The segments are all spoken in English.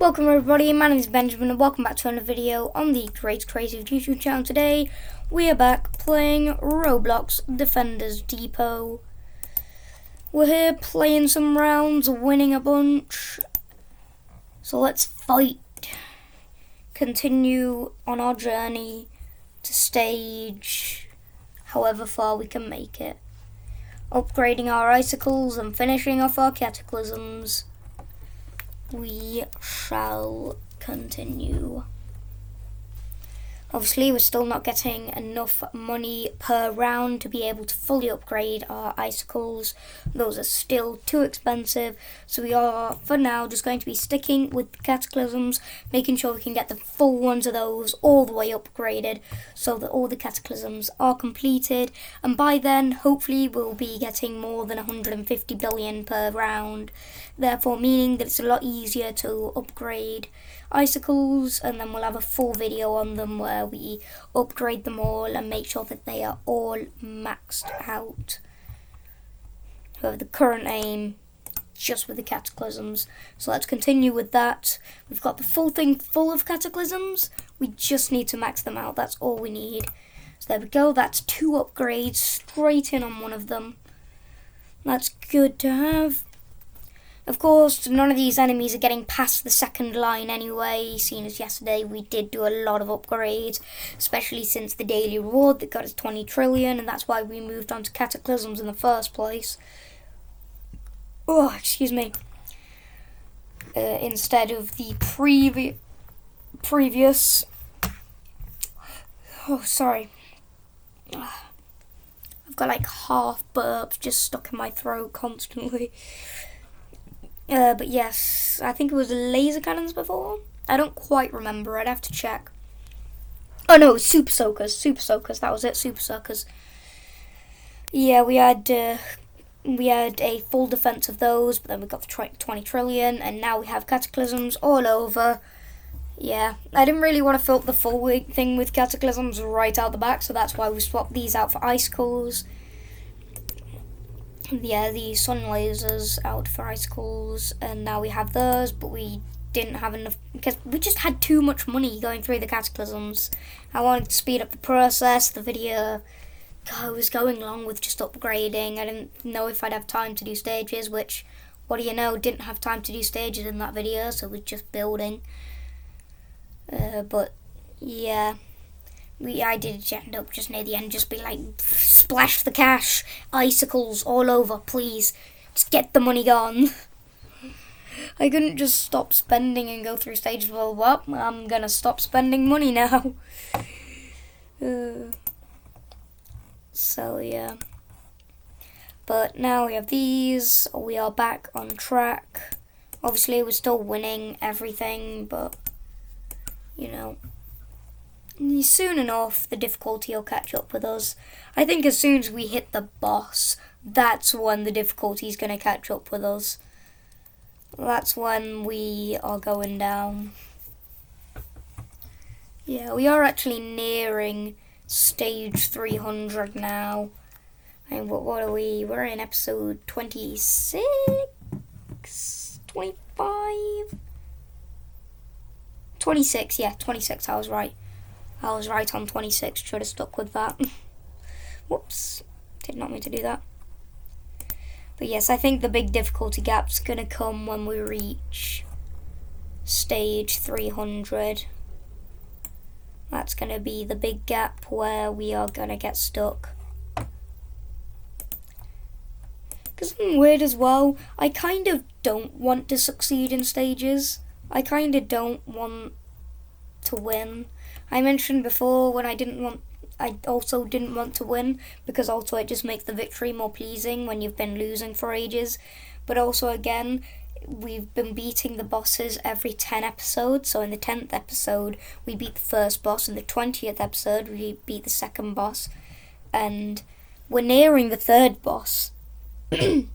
Welcome everybody, my name is Benjamin and welcome back to another video on the Great Creative YouTube channel. Today we are back playing Roblox Defenders Depot. We're here playing some rounds, winning a bunch. So let's fight. Continue on our journey to stage however far we can make it. Upgrading our icicles and finishing off our cataclysms. We shall continue. Obviously, we're still not getting enough money per round to be able to fully upgrade our icicles. Those are still too expensive, so we are, for now, just going to be sticking with the cataclysms, making sure we can get the full ones of those all the way upgraded, so that all the cataclysms are completed, and by then, hopefully, we'll be getting more than 150 billion per round, therefore meaning that it's a lot easier to upgrade icicles, and then we'll have a full video on them where we upgrade them all and make sure that they are all maxed out. However, the current aim just with the cataclysms, so let's continue with that. We've got the full thing full of cataclysms, we just need to max them out, that's all we need. So there we go, that's 2 upgrades straight in on one of them. That's good to have. Of course, none of these enemies are getting past the second line anyway, seeing as yesterday we did do a lot of upgrades, especially since the daily reward that got us 20 trillion, and that's why we moved on to cataclysms in the first place. Oh, excuse me. Instead of the previous... Oh, sorry. I've got like half burps just stuck in my throat constantly. But yes, I think it was laser cannons before. I don't quite remember. I'd have to check. Oh no, super soakers. Super soakers. That was it. Super soakers. Yeah, we had a full defense of those, but then we got the 20 trillion, and now we have cataclysms all over. Yeah, I didn't really want to fill the full thing with cataclysms right out the back, so that's why we swapped these out for icicles. Yeah, the sun lasers out for icicles, and now we have those, but we didn't have enough because we just had too much money going through the cataclysms. I wanted to speed up the process. The video was going long with just upgrading. I didn't know if I'd have time to do stages, which, what do you know, didn't have time to do stages in that video, so we're just building. But yeah. I did end up just near the end, just be like, splash the cash, icicles all over, please, just get the money gone. I couldn't just stop spending and go through stages. Well, I'm gonna stop spending money now. So yeah, but now we have these, we are back on track. Obviously we're still winning everything, but you know, soon enough, the difficulty will catch up with us. I think as soon as we hit the boss, that's when the difficulty is going to catch up with us. That's when we are going down. Yeah, we are actually nearing stage 300 now. And what are we? We're in episode 26? 25? 26, yeah, 26, I was right. I was right on 26, should have stuck with that. Whoops, did not mean to do that. But yes, I think the big difficulty gap's going to come when we reach stage 300. That's going to be the big gap where we are going to get stuck. Because something weird as well, I kind of don't want to succeed in stages. I kind of don't want to win. I mentioned before when I also didn't want to win, because also it just makes the victory more pleasing when you've been losing for ages. But also again, we've been beating the bosses every 10 episodes, so in the 10th episode we beat the first boss, in the 20th episode we beat the second boss, and we're nearing the third boss. And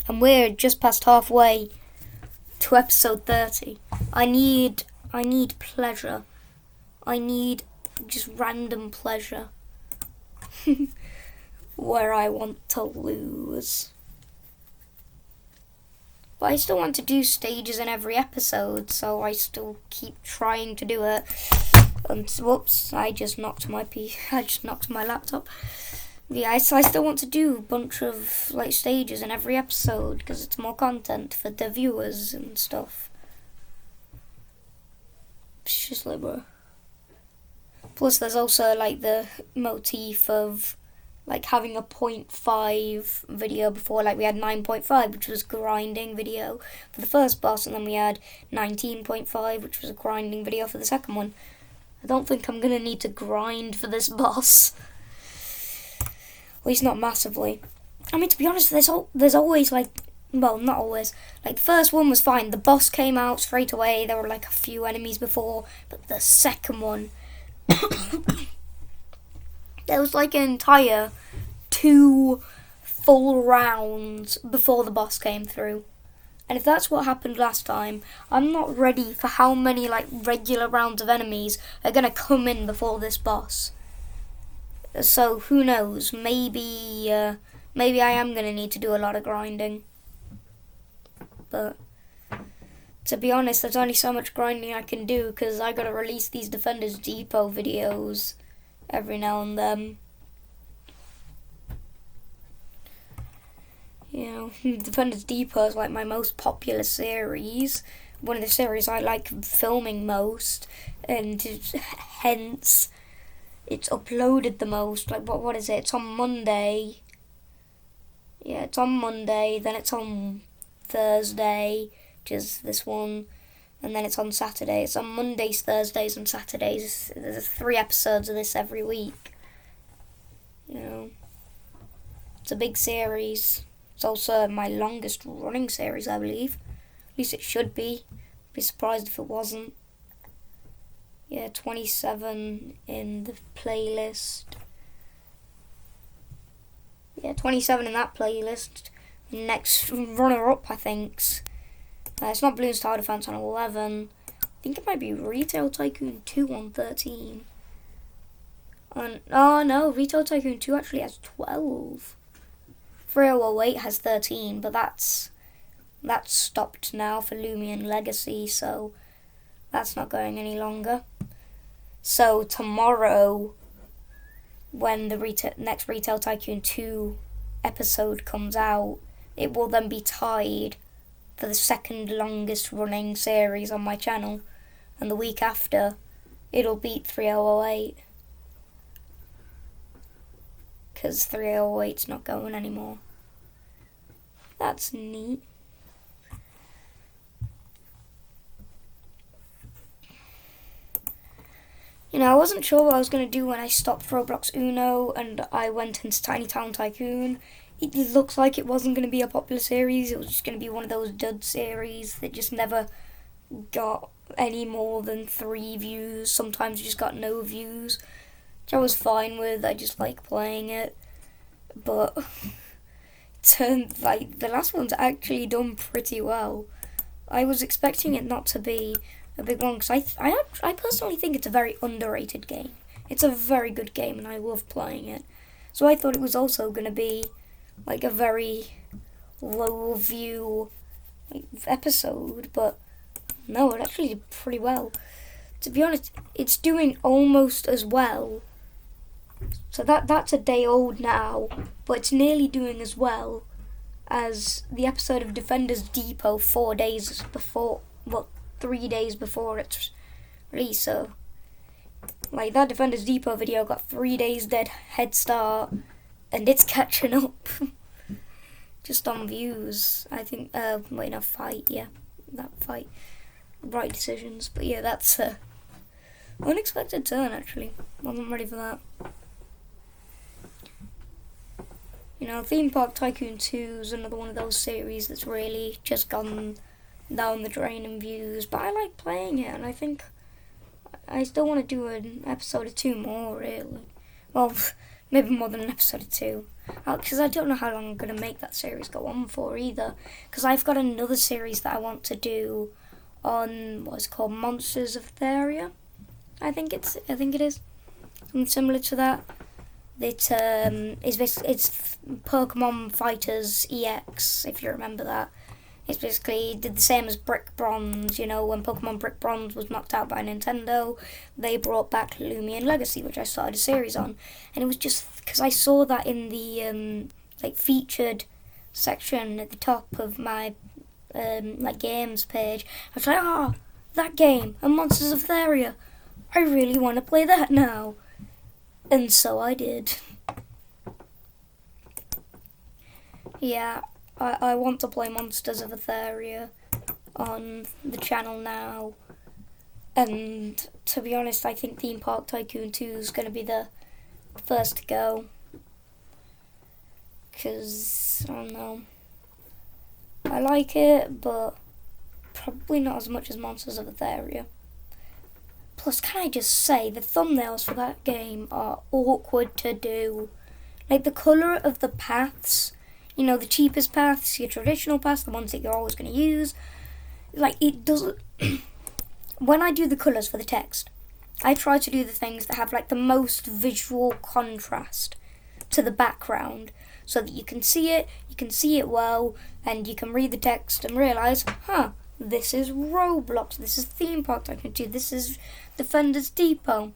we're just past halfway to episode 30. I need pleasure. I need just random pleasure where I want to lose. But I still want to do stages in every episode, so I still keep trying to do it. Whoops! I just knocked my laptop. Yeah, so I still want to do a bunch of like stages in every episode because it's more content for the viewers and stuff. It's just like, bro. Plus, there's also like the motif of like having a 0.5 video before. Like we had 9.5, which was grinding video for the first boss, and then we had 19.5, which was a grinding video for the second one. I don't think I'm gonna need to grind for this boss. At least not massively. I mean, to be honest, there's always like, well, not always. Like the first one was fine. The boss came out straight away. There were like a few enemies before, but the second one, there was like an entire 2 full rounds before the boss came through. And if that's what happened last time, I'm not ready for how many like regular rounds of enemies are gonna come in before this boss. So who knows? Maybe I am gonna need to do a lot of grinding. But to be honest, there's only so much grinding I can do because I gotta release these Defenders Depot videos every now and then. You know, Defenders Depot is like my most popular series. One of the series I like filming most, and hence it's uploaded the most. Like what is it? It's on Monday. Yeah, it's on Monday. Then it's on Thursday, which is this one, and then it's on Saturday. It's on Mondays, Thursdays, and Saturdays. There's 3 episodes of this every week. You know, it's a big series. It's also my longest running series, I believe. At least it should be. I'd be surprised if it wasn't. Yeah, 27 in the playlist. Yeah, 27 in that playlist. Next runner-up, I think. It's not Bloons Tower Defense on 11. I think it might be Retail Tycoon 2 on 13. Oh no, Retail Tycoon 2 actually has 12. 3008 has 13, but that's stopped now for Lumion Legacy, so that's not going any longer. So tomorrow, when the next Retail Tycoon 2 episode comes out, it will then be tied for the second longest running series on my channel, and the week after, it'll beat 3008. Because 3008's not going anymore. That's neat. You know, I wasn't sure what I was going to do when I stopped Roblox Uno and I went into Tiny Town Tycoon. It looks like it wasn't going to be a popular series. It was just going to be one of those dud series that just never got any more than 3 views. Sometimes it just got no views, which I was fine with. I just like playing it. But like the last one's actually done pretty well. I was expecting it not to be a big one because I personally think it's a very underrated game. It's a very good game and I love playing it. So I thought it was also going to be like a very low view episode, but no, it actually did pretty well. To be honest, it's doing almost as well. So that's a day old now, but it's nearly doing as well as the episode of Defenders Depot 4 days before, 3 days before its release. So, like, that Defenders Depot video got 3 days dead head start, and it's catching up. Just on views, I think. Fight, yeah, that fight. Right decisions, but yeah, that's a unexpected turn. Actually, wasn't ready for that. You know, Theme Park Tycoon 2 is another one of those series that's really just gone down the drain in views, but I like playing it, and I think I still want to do an episode or 2 more, really. Well, maybe more than an episode or 2, because I don't know how long I'm going to make that series go on for either, because I've got another series that I want to do on what's called Monsters of Theria. I think it is something similar to that. It's Pokemon Fighters EX, if you remember that. It's basically did the same as Brick Bronze. You know, when Pokemon Brick Bronze was knocked out by Nintendo, they brought back Lumion Legacy, which I started a series on. And it was just because I saw that in the featured section at the top of my games page. I was like, that game, and Monsters of Theria. I really want to play that now. And so I did. Yeah, I want to play Monsters of Etheria on the channel now. And to be honest, I think Theme Park Tycoon 2 is going to be the first to go. Because, I don't know. I like it, but probably not as much as Monsters of Etheria. Plus, can I just say, the thumbnails for that game are awkward to do. Like, the colour of the paths, you know, the cheapest paths, your traditional paths, the ones that you're always going to use. Like, it doesn't... When I do the colours for the text, I try to do the things that have, like, the most visual contrast to the background. So that you can see it well, and you can read the text and realise, this is Roblox, this is Theme Park Tycoon 2, this is Defenders Depot.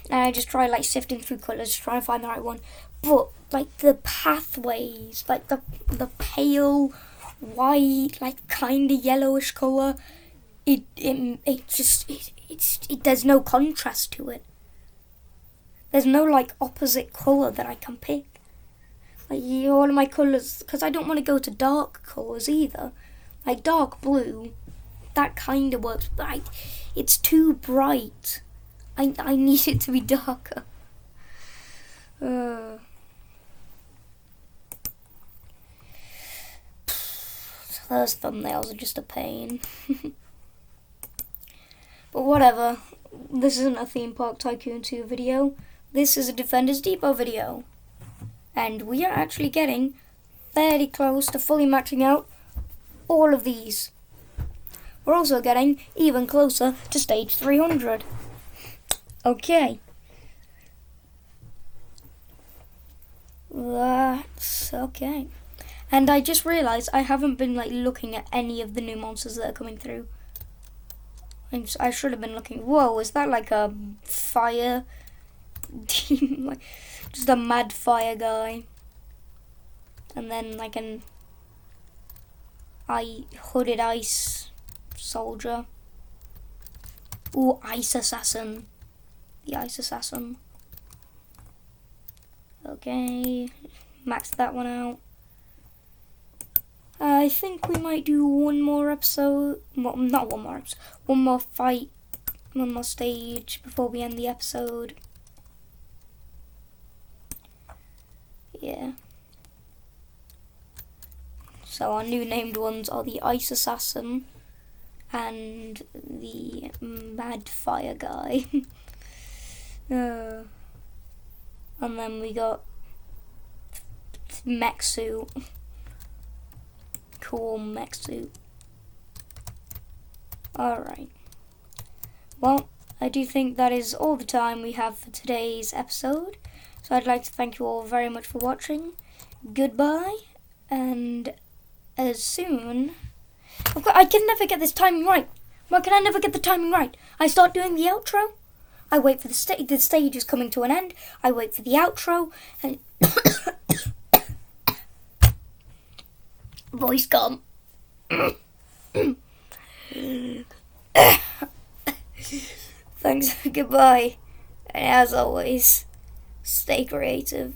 And I just try sifting through colours, trying to find the right one. But the pathways, the pale white, kind of yellowish colour, it there's no contrast to it. There's no opposite colour that I can pick. All of my colours, because I don't want to go to dark colours either. Like dark blue, that kind of works, but it's too bright. I need it to be darker. Those thumbnails are just a pain. But whatever, this isn't a Theme Park Tycoon 2 video. This is a Defenders Depot video. And we are actually getting fairly close to fully maxing out all of these. We're also getting even closer to stage 300. Okay. That's okay. And I just realised I haven't been looking at any of the new monsters that are coming through. I should have been looking. Whoa, is that a fire demon? Just a mad fire guy. And then an hooded ice soldier. Ooh, ice assassin. The ice assassin. Okay, max that one out. I think we might do one more episode. Well, not one more episode. One more fight. One more stage before we end the episode. Yeah. So our new named ones are the Ice Assassin and the Mad Fire Guy. And then we got Mech Suit. Cool Mech Suit. Alright. Well, I do think that is all the time we have for today's episode. So I'd like to thank you all very much for watching. Goodbye, and as soon... I can never get this timing right. Why can I never get the timing right? I start doing the outro, I wait for the stage is coming to an end, I wait for the outro, and... Voice gone. Thanks, goodbye, and as always, stay creative.